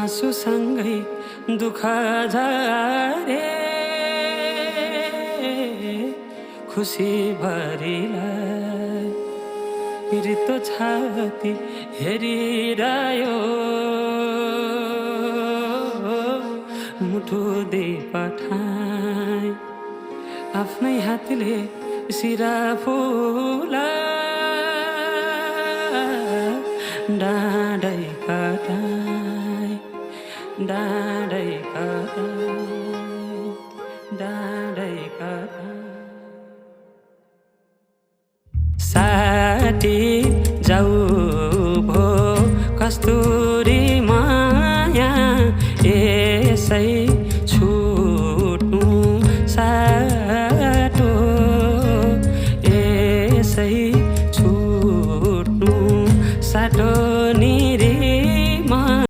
आँसुसँगै दुःख झारे खुसी भरिलाई रित्तो छाती हेरिरह्यो मुठो दे पठाए आफ्नै हातले सिरा फुला डाँडै कटाए डाँडै